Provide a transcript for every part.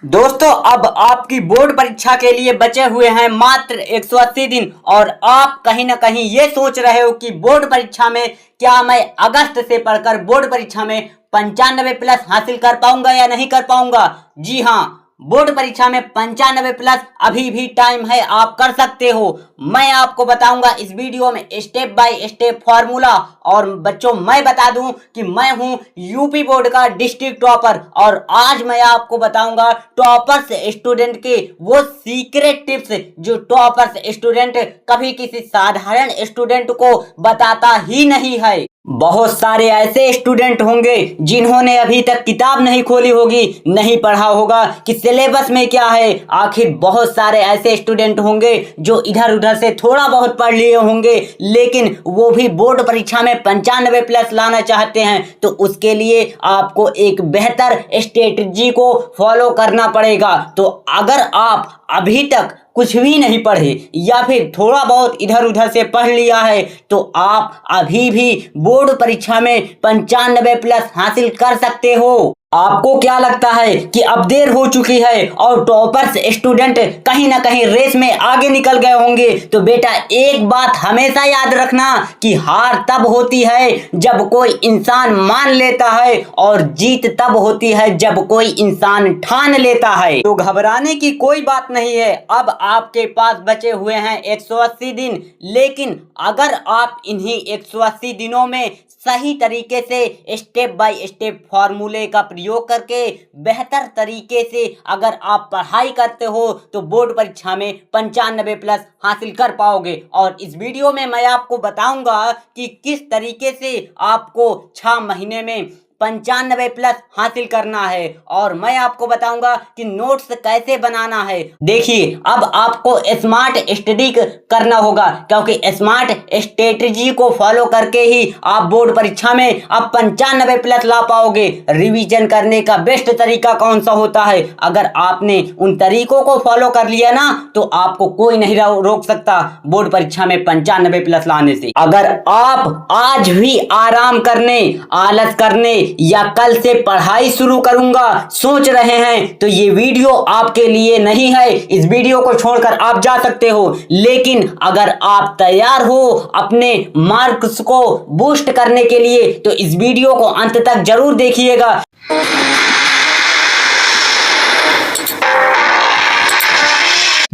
दोस्तों अब आपकी बोर्ड परीक्षा के लिए बचे हुए हैं मात्र 180 दिन और आप कहीं ना कहीं ये सोच रहे हो कि बोर्ड परीक्षा में क्या मैं अगस्त से पढ़कर बोर्ड परीक्षा में 95 प्लस हासिल कर पाऊंगा या नहीं कर पाऊंगा। जी हाँ, बोर्ड परीक्षा में 95 प्लस अभी भी टाइम है, आप कर सकते हो। मैं आपको बताऊंगा इस वीडियो में स्टेप बाय स्टेप फॉर्मूला। और बच्चों मैं बता दूं कि मैं हूं यूपी बोर्ड का डिस्ट्रिक्ट टॉपर और आज मैं आपको बताऊंगा टॉपर्स स्टूडेंट के वो सीक्रेट टिप्स जो टॉपर्स स्टूडेंट कभी किसी साधारण स्टूडेंट को बताता ही नहीं है। बहुत सारे ऐसे स्टूडेंट होंगे जिन्होंने अभी तक किताब नहीं खोली होगी, नहीं पढ़ा होगा कि सिलेबस में क्या है। आखिर बहुत सारे ऐसे स्टूडेंट होंगे जो इधर उधर से थोड़ा बहुत पढ़ लिए होंगे लेकिन वो भी बोर्ड परीक्षा में 95 प्लस लाना चाहते हैं। तो उसके लिए आपको एक बेहतर स्ट्रेटजी को फॉलो करना पड़ेगा। तो अगर आप अभी तक कुछ भी नहीं पढ़े या फिर थोड़ा बहुत इधर उधर से पढ़ लिया है तो आप अभी भी बोर्ड परीक्षा में 95 प्लस हासिल कर सकते हो। आपको क्या लगता है कि अब देर हो चुकी है और टॉपर्स स्टूडेंट कहीं ना कहीं रेस में आगे निकल गए होंगे? तो बेटा एक बात हमेशा याद रखना कि हार तब होती है जब कोई इंसान मान लेता है और जीत तब होती है जब कोई इंसान ठान लेता है। तो घबराने की कोई बात नहीं है। अब आपके पास बचे हुए हैं 180 दिन, लेकिन अगर आप इन्हीं 180 दिनों में सही तरीके से स्टेप बाय स्टेप फॉर्मूले का प्रयोग करके बेहतर तरीके से अगर आप पढ़ाई करते हो तो बोर्ड परीक्षा में 95 प्लस हासिल कर पाओगे। और इस वीडियो में मैं आपको बताऊंगा कि किस तरीके से आपको 6 महीने में 95 प्लस हासिल करना है और मैं आपको बताऊंगा कि नोट्स कैसे बनाना है। देखिए अब आपको स्मार्ट स्टडी करना होगा क्योंकि स्मार्ट स्ट्रेटजी को फॉलो करके ही आप बोर्ड परीक्षा में अब 95 प्लस ला पाओगे। रिवीजन करने का बेस्ट तरीका कौन सा होता है? अगर आपने उन तरीकों को फॉलो कर लिया ना तो आपको कोई नहीं रोक सकता बोर्ड परीक्षा में 95 प्लस लाने से। अगर आप आज भी आराम करने, आलस करने या कल से पढ़ाई शुरू करूंगा सोच रहे हैं तो ये वीडियो आपके लिए नहीं है। इस वीडियो को छोड़कर आप जा सकते हो। लेकिन अगर आप तैयार हो अपने मार्क्स को बूस्ट करने के लिए तो इस वीडियो को अंत तक जरूर देखिएगा।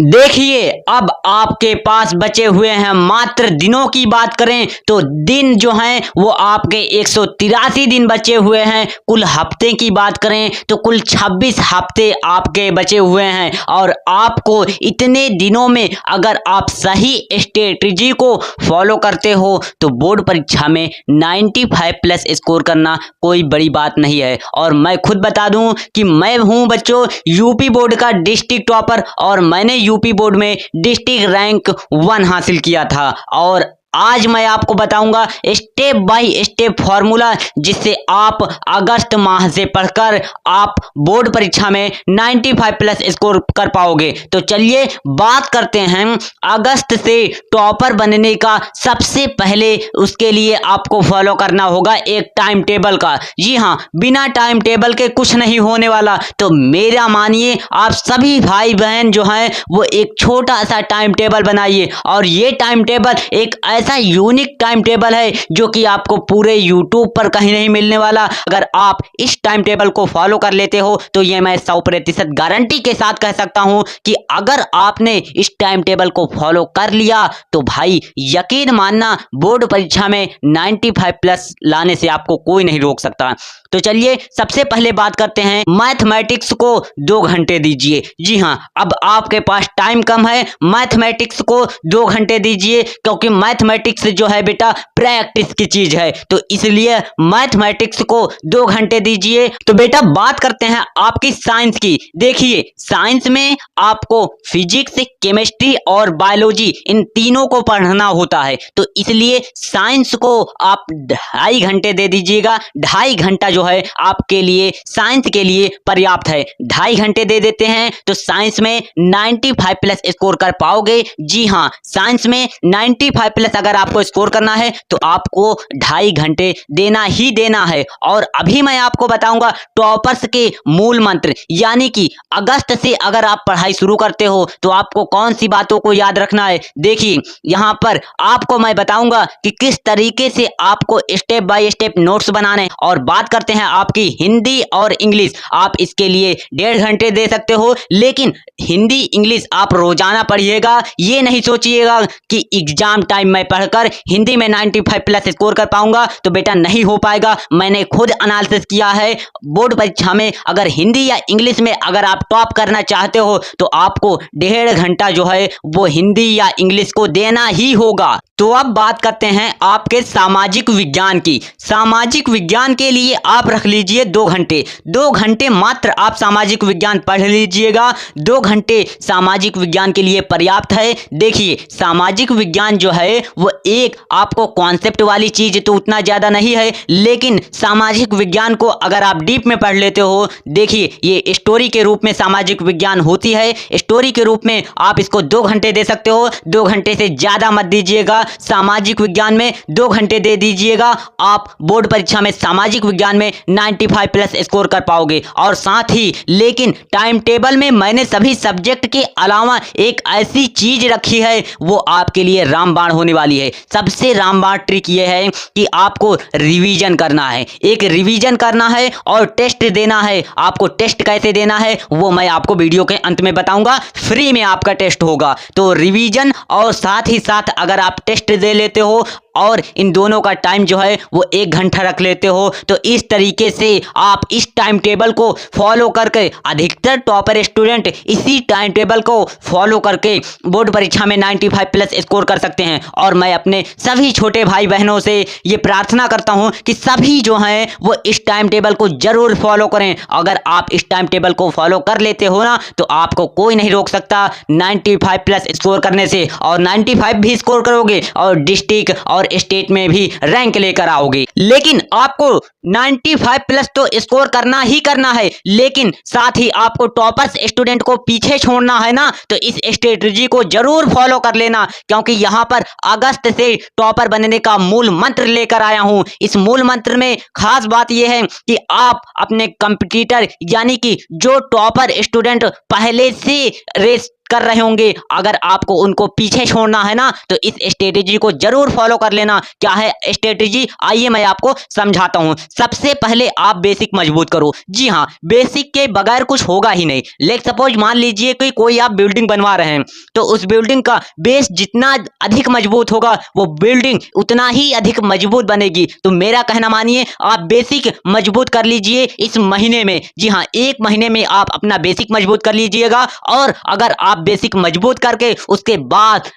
देखिए अब आपके पास बचे हुए हैं मात्र दिनों की बात करें तो दिन जो हैं वो आपके 183 दिन बचे हुए हैं। कुल हफ्ते की बात करें तो कुल 26 हफ्ते आपके बचे हुए हैं और आपको इतने दिनों में अगर आप सही स्ट्रेटजी को फॉलो करते हो तो बोर्ड परीक्षा में 95 प्लस स्कोर करना कोई बड़ी बात नहीं है। और मैं खुद बता दूं कि मैं हूं बच्चों यूपी बोर्ड का डिस्ट्रिक्ट टॉपर और मैंने यूपी बोर्ड में डिस्ट्रिक्ट रैंक 1 हासिल किया था। और आज मैं आपको बताऊंगा स्टेप बाय स्टेप फॉर्मूला जिससे आप अगस्त माह से पढ़कर आप बोर्ड परीक्षा में 95 प्लस स्कोर कर पाओगे। तो चलिए बात करते हैं अगस्त से टॉपर बनने का। सबसे पहले उसके लिए आपको फॉलो करना होगा एक टाइम टेबल का। जी हाँ, बिना टाइम टेबल के कुछ नहीं होने वाला। तो मेरा मानिए आप सभी भाई बहन जो हैं वो एक छोटा सा टाइम टेबल बनाइए और ये टाइम टेबल एक ऐसा यूनिक टाइम टेबल है जो कि आपको पूरे यूट्यूब पर कहीं नहीं मिलने वाला। अगर आप इस टाइम टेबल को फॉलो कर लेते हो तो ये मैं 100% गारंटी के साथ कह सकता हूं कि अगर आपने इस टाइम टेबल को फॉलो कर लिया तो भाई यकीन मानना बोर्ड परीक्षा में 95 प्लस लाने से आपको कोई नहीं रोक सकता। तो चलिए सबसे पहले बात करते हैं मैथमेटिक्स को 2 घंटे दीजिए। जी हाँ, अब आपके पास टाइम कम है, मैथमेटिक्स को 2 घंटे दीजिए क्योंकि मैथमेटिक्स जो है बेटा प्रैक्टिस की चीज है। तो इसलिए मैथमेटिक्स को 2 घंटे दीजिए। तो बेटा बात करते हैं आपकी साइंस की। देखिए साइंस में आपको फिजिक्स, केमिस्ट्री और बायोलॉजी इन तीनों को पढ़ना होता है। तो इसलिए साइंस को आप 2.5 घंटे दे दीजिएगा। 2.5 घंटा जो है आपके लिए साइंस के लिए पर्याप्त है। 2.5 घंटे दे देते हैं तो साइंस में 95 प्लस स्कोर कर पाओगे। जी हाँ, साइंस में 95 प्लस अगर आपको स्कोर करना है तो आपको 2.5 घंटे देना ही देना है। और अभी मैं आपको बताऊंगा टॉपर्स के मूल मंत्र, यानी कि अगस्त से अगर आप पढ़ाई शुरू करते हो तो आपको कौन सी बातों को याद रखना है। देखिए यहाँ पर आपको मैं बताऊंगा कि किस तरीके से आपको स्टेप बाय स्टेप नोट्स बनाने। और बात करते हैं आपकी हिंदी और इंग्लिश, आप इसके लिए 1.5 घंटे दे सकते हो, लेकिन हिंदी इंग्लिश आप रोजाना पढ़िएगा। ये नहीं सोचिएगा कि एग्जाम टाइम में पढ़कर हिंदी में 95 प्लस स्कोर कर पाऊंगा, तो बेटा नहीं हो पाएगा। मैंने खुद एनालिसिस किया है, बोर्ड परीक्षा में अगर हिंदी या इंग्लिश में अगर आप टॉप करना चाहते हो तो आपको 1.5 घंटा जो है वो हिंदी या इंग्लिश को देना ही होगा। तो अब बात करते हैं आपके सामाजिक विज्ञान की। सामाजिक विज्ञान के लिए आप रख लीजिए 2 घंटे। 2 घंटे मात्र आप सामाजिक विज्ञान पढ़ लीजिएगा। 2 घंटे सामाजिक विज्ञान के लिए पर्याप्त है। देखिए सामाजिक विज्ञान जो है वो एक आपको कॉन्सेप्ट वाली चीज तो उतना ज्यादा नहीं है, लेकिन सामाजिक विज्ञान को अगर आप डीप में पढ़ लेते हो, देखिए ये स्टोरी के रूप में सामाजिक विज्ञान होती है। स्टोरी के रूप में आप इसको 2 घंटे दे सकते हो। 2 घंटे से ज्यादा मत दीजिएगा। सामाजिक विज्ञान में 2 घंटे दे दीजिएगा, आप बोर्ड परीक्षा में सामाजिक विज्ञान में 95 प्लस स्कोर कर पाओगे। और साथ ही लेकिन टाइम टेबल में मैंने सभी सब्जेक्ट के अलावा एक ऐसी चीज रखी है, वो आपके लिए रामबाण होने वाली है। सबसे रामबाण ट्रिक ये है कि आपको रिवीजन करना है। एक रिवीजन करना है और टेस्ट देना है। आपको टेस्ट कैसे देना है वो मैं आपको वीडियो के अंत में बताऊंगा। फ्री में आपका टेस्ट होगा, तो रिवीजन और साथ ही साथ अगर आप टेस्ट दे लेते हो और इन दोनों का टाइम जो है वो 1 घंटा रख लेते हो, तो इस तरीके से आप इस टाइम टेबल को फॉलो करके, अधिकतर टॉपर स्टूडेंट इसी टाइम टेबल को फॉलो करके बोर्ड परीक्षा में 95 प्लस स्कोर कर सकते हैं। और मैं अपने सभी छोटे भाई बहनों से ये प्रार्थना करता हूं कि सभी जो हैं वो इस टाइम टेबल को जरूर फॉलो करें। अगर आप इस टाइम टेबल को फॉलो कर लेते हो ना, तो आपको कोई नहीं रोक सकता 95 प्लस स्कोर करने से। और 95 भी स्कोर करोगे और डिस्ट्रिक्ट और स्टेट में भी रैंक लेकर आओगे। लेकिन आपको 95 प्लस तो स्कोर करना ही करना है, लेकिन साथ ही आपको टॉपर्स स्टूडेंट को पीछे छोड़ना है ना, तो इस स्ट्रेटजी को जरूर फॉलो कर लेना, क्योंकि यहां पर अगस्त से टॉपर बनने का मूल मंत्र लेकर आया हूं। इस मूल मंत्र में खास बात यह है कि आप अपने कंपटीटर यानी कि जो टॉपर स्टूडेंट पहले से रेस कर रहे होंगे, अगर आपको उनको पीछे छोड़ना है ना, तो इस स्ट्रेटेजी को जरूर फॉलो कर लेना। क्या है स्ट्रेटेजी, आइए मैं आपको समझाता हूं। सबसे पहले आप बेसिक मजबूत करो। जी हां, बेसिक के बगैर कुछ होगा ही नहीं। लेट सपोज मान लीजिए कि कोई आप बिल्डिंग बनवा रहे हैं, तो उस बिल्डिंग का बेस जितना अधिक मजबूत होगा वो बिल्डिंग उतना ही अधिक मजबूत बनेगी। तो मेरा कहना मानिए, आप बेसिक मजबूत कर लीजिए इस महीने में। जी हां, 1 महीने में आप अपना बेसिक मजबूत कर लीजिएगा। और अगर आप बेसिक मजबूत करके उसके बाद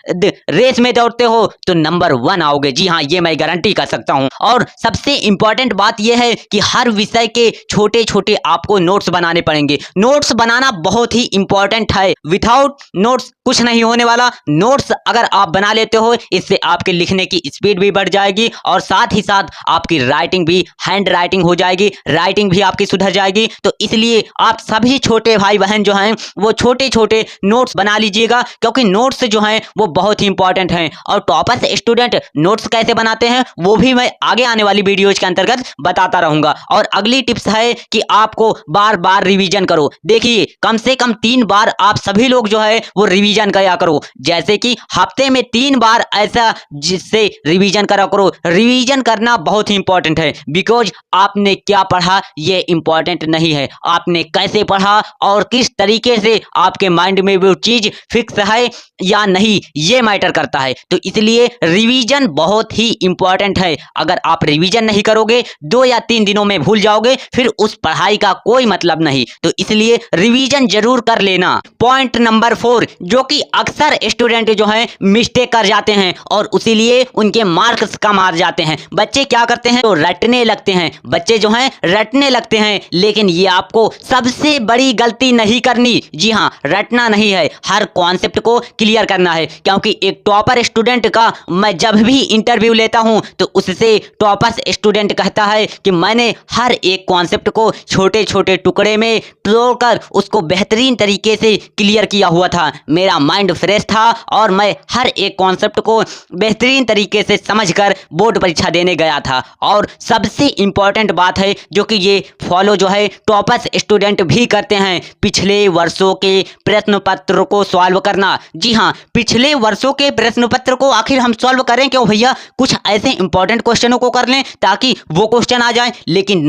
रेस में दौड़ते हो तो नंबर 1 आओगे। जी हां, ये मैं गारंटी कर सकता हूं। और सबसे इंपॉर्टेंट बात यह है कि हर विषय के छोटे छोटे आपको नोट्स बनाने पड़ेंगे। नोट्स बनाना बहुत ही इंपॉर्टेंट है। विदाउट नोट्स कुछ नहीं होने वाला। नोट्स अगर आप बना लेते हो, इससे आपके लिखने की स्पीड भी बढ़ जाएगी और साथ ही साथ आपकी राइटिंग भी हैंड राइटिंग हो जाएगी, राइटिंग भी आपकी सुधर जाएगी। तो इसलिए आप सभी छोटे भाई बहन जो हैं वो छोटे छोटे नोट्स बना लीजिएगा, क्योंकि नोट्स जो हैं वो बहुत ही इंपॉर्टेंट हैं। और टॉपर्स स्टूडेंट नोट्स कैसे बनाते हैं वो भी मैं आगे आने वाली वीडियोज के अंतर्गत बताता रहूंगा। और अगली टिप्स है कि आपको बार बार रिवीजन करो। देखिए कम से कम 3 बार आप सभी लोग जो है वो रिवीजन किया करो। जैसे कि हफ्ते में 3 बार ऐसा जिससे रिवीजन करा करो। रिवीजन करना बहुत ही इंपॉर्टेंट है, बिकॉज आपने क्या पढ़ा ये इंपॉर्टेंट नहीं है, आपने कैसे पढ़ा और किस तरीके से आपके माइंड में वो चीज फिक्स है या नहीं ये मैटर करता है। तो इसलिए रिवीजन बहुत ही इंपॉर्टेंट है। अगर आप रिवीजन नहीं करोगे 2 या 3 दिनों में भूल जाओगे, फिर उस पढ़ाई का कोई मतलब नहीं। तो इसलिए रिवीजन जरूर कर लेना। पॉइंट नंबर 4, जो कि अक्सर स्टूडेंट जो है मिस्टेक कर जाते हैं और उसीलिए उनके मार्क्स कम आ जाते हैं। बच्चे क्या करते हैं तो रटने लगते हैं। बच्चे जो हैं रटने लगते हैं, लेकिन ये आपको सबसे बड़ी गलती नहीं करनी। जी हाँ, रटना नहीं है, हर कॉन्सेप्ट को क्लियर करना है, क्योंकि एक टॉपर स्टूडेंट का मैं जब भी इंटरव्यू लेता हूं तो उससे टॉपर स्टूडेंट कहता है कि मैंने हर एक कॉन्सेप्ट को छोटे छोटे टुकड़े में तोड़कर उसको बेहतरीन तरीके से क्लियर किया हुआ था। मेरा माइंड फ्रेश था और मैं हर एक कॉन्सेप्ट को बेहतरीन तरीके से समझकर बोर्ड परीक्षा देने गया था। और सबसे इम्पोर्टेंट बात है जो कि ये फॉलो जो है टॉपर्स स्टूडेंट भी करते हैं, पिछले वर्षों के प्रश्न पत्र को सॉल्व करना। जी हाँ, पिछले वर्षों के प्रश्न पत्र को आखिर हम सॉल्व करें क्यों भैया, कुछ ऐसे इंपॉर्टेंट क्वेश्चनों को कर लें ताकि वो क्वेश्चन आ जाए। लेकिन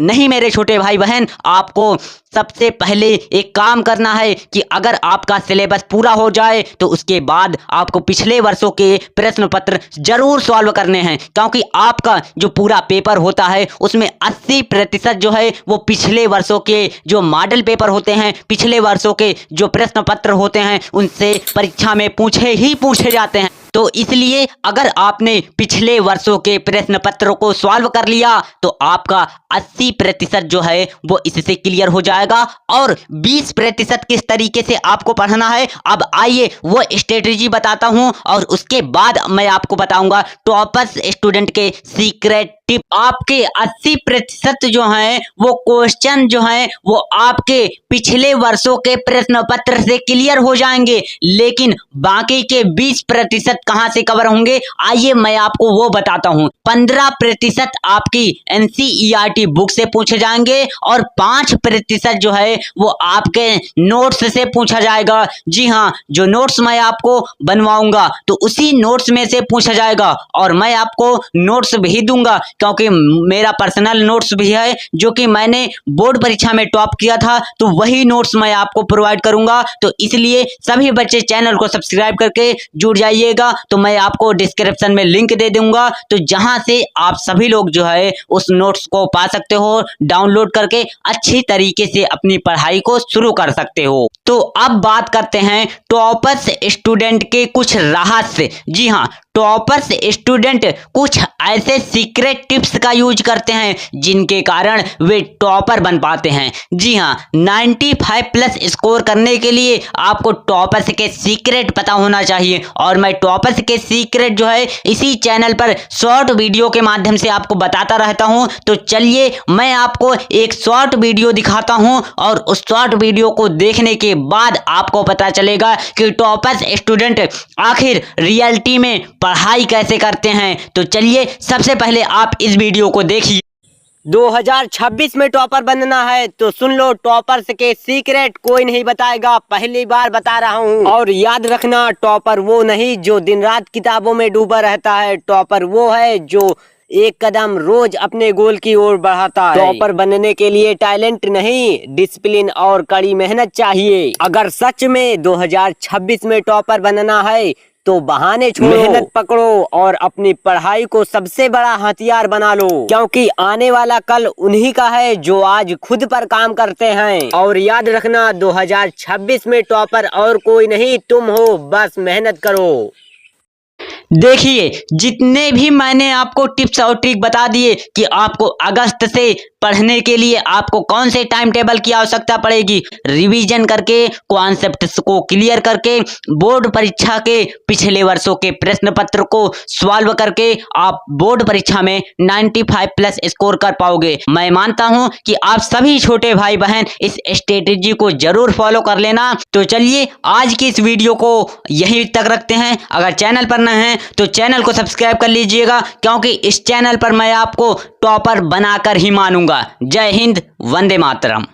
नहीं मेरे छोटे भाई बहन, आपको सबसे पहले एक काम करना है कि अगर आपका सिलेबस पूरा हो जाए तो उसके बाद आपको पिछले वर्षों के प्रश्न पत्र जरूर सॉल्व करने हैं, क्योंकि आपका जो पूरा पेपर होता है उसमें 80% जो है वो पिछले वर्षों के जो मॉडल पेपर होते हैं, पिछले वर्षों के जो प्रश्न पत्र होते हैं उनसे परीक्षा में पूछे जाते हैं। तो इसलिए अगर आपने पिछले वर्षों के प्रश्न पत्रों को सॉल्व कर लिया तो आपका 80% जो है वो इससे क्लियर हो जाएगा। और 20% किस तरीके से आपको पढ़ना है, अब आइए वो स्ट्रेटेजी बताता हूं और उसके बाद मैं आपको बताऊंगा टॉपर्स स्टूडेंट के सीक्रेट टिप। आपके 80% जो है वो क्वेश्चन जो है वो आपके पिछले वर्षों के प्रश्न पत्र से क्लियर हो जाएंगे, लेकिन बाकी के 20% कहां से कवर होंगे, आइए मैं आपको वो बताता हूं। 15% आपकी NCERT बुक से पूछे जाएंगे और 5% जो है वो आपके नोट्स से पूछा जाएगा। जी हाँ, जो नोट्स मैं आपको बनवाऊंगा तो उसी नोट्स में से पूछा जाएगा और मैं आपको नोट्स भी दूंगा, क्योंकि मेरा पर्सनल नोट्स भी है जो कि मैंने बोर्ड परीक्षा में टॉप किया था, तो वही नोट्स मैं आपको प्रोवाइड करूंगा। तो इसलिए सभी बच्चे चैनल को सब्सक्राइब करके जुड़ जाइएगा। तो मैं आपको डिस्क्रिप्शन में लिंक दे दूंगा, तो जहां से आप सभी लोग जो है उस नोट्स को पा सकते हो, डाउनलोड करके अच्छी तरीके से अपनी पढ़ाई को शुरू कर सकते हो। तो अब बात करते हैं टॉपर्स स्टूडेंट के कुछ रहस्य। जी हाँ, टॉपर्स स्टूडेंट कुछ ऐसे सीक्रेट टिप्स का यूज करते हैं जिनके कारण वे टॉपर बन पाते हैं। जी हाँ, 95+ स्कोर करने के लिए आपको टॉपर्स के सीक्रेट पता होना चाहिए, और मैं टॉपर्स के सीक्रेट जो है इसी चैनल पर शॉर्ट वीडियो के माध्यम से आपको बताता रहता हूं। तो चलिए मैं आपको एक शॉर्ट वीडियो दिखाता हूं और उस शॉर्ट वीडियो को देखने के बाद आपको पता चलेगा कि टॉपर्स स्टूडेंट आखिर रियलिटी में पढ़ाई कैसे करते हैं। तो चलिए सबसे पहले आप इस वीडियो को देखिए। 2026 में टॉपर बनना है तो सुन लो, टॉपर्स के सीक्रेट कोई नहीं बताएगा, पहली बार बता रहा हूँ। और याद रखना, टॉपर वो नहीं जो दिन रात किताबों में डूबा रहता है, टॉपर वो है जो एक कदम रोज अपने गोल की ओर बढ़ाता है। टॉपर बनने के लिए टैलेंट नहीं, डिसिप्लिन और कड़ी मेहनत चाहिए। अगर सच में 2026 में टॉपर बनना है तो बहाने छोड़ो, मेहनत पकड़ो और अपनी पढ़ाई को सबसे बड़ा हथियार बना लो, क्योंकि आने वाला कल उन्हीं का है जो आज खुद पर काम करते हैं। और याद रखना, 2026 में टॉपर और कोई नहीं, तुम हो, बस मेहनत करो। देखिए, जितने भी मैंने आपको टिप्स और ट्रिक बता दिए कि आपको अगस्त से पढ़ने के लिए आपको कौन से टाइम टेबल की आवश्यकता पड़ेगी, रिवीजन करके, कॉन्सेप्ट्स को क्लियर करके, बोर्ड परीक्षा के पिछले वर्षों के प्रश्न पत्र को सॉल्व करके आप बोर्ड परीक्षा में 95+ स्कोर कर पाओगे। मैं मानता हूं कि आप सभी छोटे भाई बहन इस स्ट्रेटेजी को जरूर फॉलो कर लेना। तो चलिए आज की इस वीडियो को यहीं तक रखते हैं। अगर चैनल पर नए हैं तो चैनल को सब्सक्राइब कर लीजिएगा, क्योंकि इस चैनल पर मैं आपको टॉपर बनाकर ही मानूंगा। जय हिंद, वंदे मातरम।